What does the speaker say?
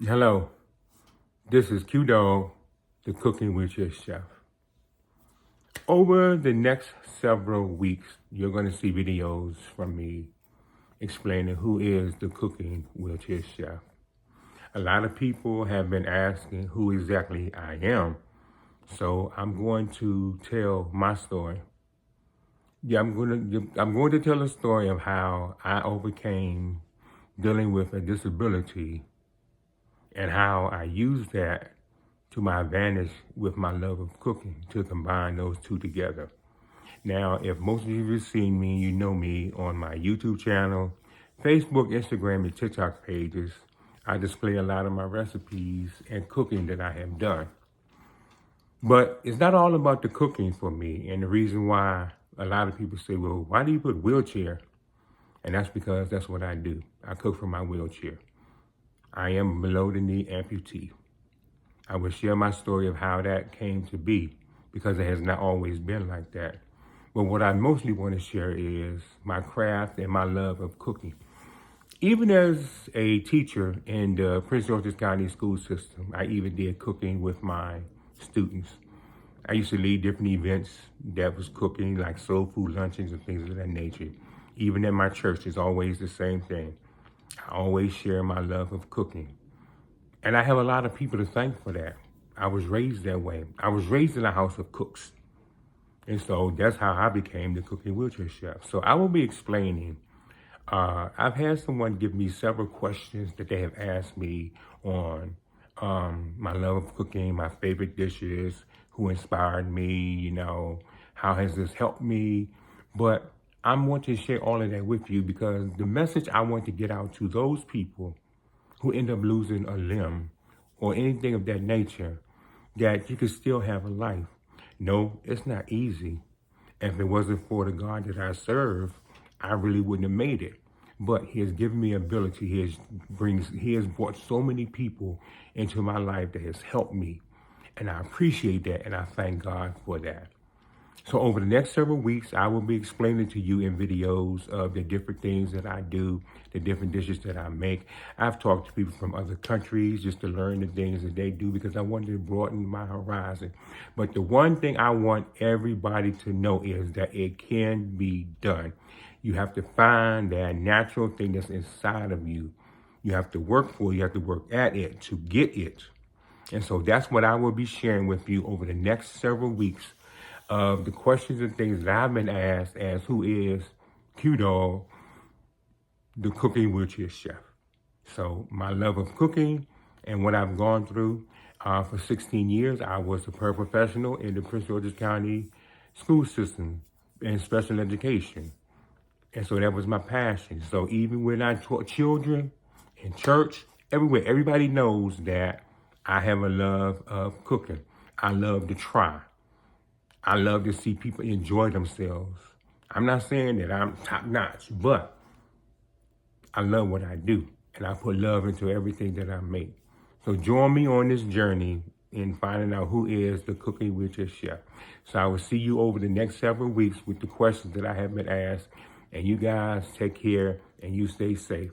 Hello, this is Q-Dog, the Cooking with Your Chef. Over the next several weeks, you're going to see videos from me explaining who is the Cooking with Your Chef. A lot of people have been asking who exactly I am, so I'm going to tell my story. I'm going to tell a story of how I overcame dealing with a disability and how I used that to my advantage with my love of cooking to combine those two together. Now, if most of you have seen me, you know me on my YouTube channel, Facebook, Instagram, and TikTok pages. I display a lot of my recipes and cooking that I have done. But it's not all about the cooking for me. And the reason why a lot of people say, well, why do you put wheelchair? And that's because that's what I do. I cook from my wheelchair. I am below the knee amputee. I will share my story of how that came to be because it has not always been like that. But what I mostly want to share is my craft and my love of cooking. Even as a teacher in the Prince George's County school system, I even did cooking with my students. I used to lead different events that was cooking, like soul food luncheons and things of that nature. Even in my church, it's always the same thing. I always share my love of cooking. And I have a lot of people to thank for that. I was raised that way. I was raised in a house of cooks. And so that's how I became the cooking wheelchair chef. So I will be explaining. I've had someone give me several questions that they have asked me on my love of cooking, my favorite dishes, who inspired me, how has this helped me? But I want to share all of that with you because the message I want to get out to those people who end up losing a limb or anything of that nature, that you can still have a life. No, it's not easy. If it wasn't for the God that I serve, I really wouldn't have made it. But He has given me ability. He has brought so many people into my life that has helped me. And I appreciate that, and I thank God for that. So over the next several weeks, I will be explaining to you in videos of the different things that I do, the different dishes that I make. I've talked to people from other countries just to learn the things that they do because I wanted to broaden my horizon. But the one thing I want everybody to know is that it can be done. You have to find that natural thing that's inside of you. You have to work for it. You have to work at it to get it. And so that's what I will be sharing with you over the next several weeks of the questions and things that I've been asked as who is Q-Dog, the cooking wheelchair chef. So my love of cooking and what I've gone through for 16 years, I was a paraprofessional in the Prince George's County school system in special education. And so that was my passion. So even when I taught children in church, everywhere, everybody knows that I have a love of cooking. I love to try. I love to see people enjoy themselves. I'm not saying that I'm top notch, but I love what I do. And I put love into everything that I make. So join me on this journey in finding out who is the cooking with your chef. So I will see you over the next several weeks with the questions that I have been asked. And you guys take care and you stay safe.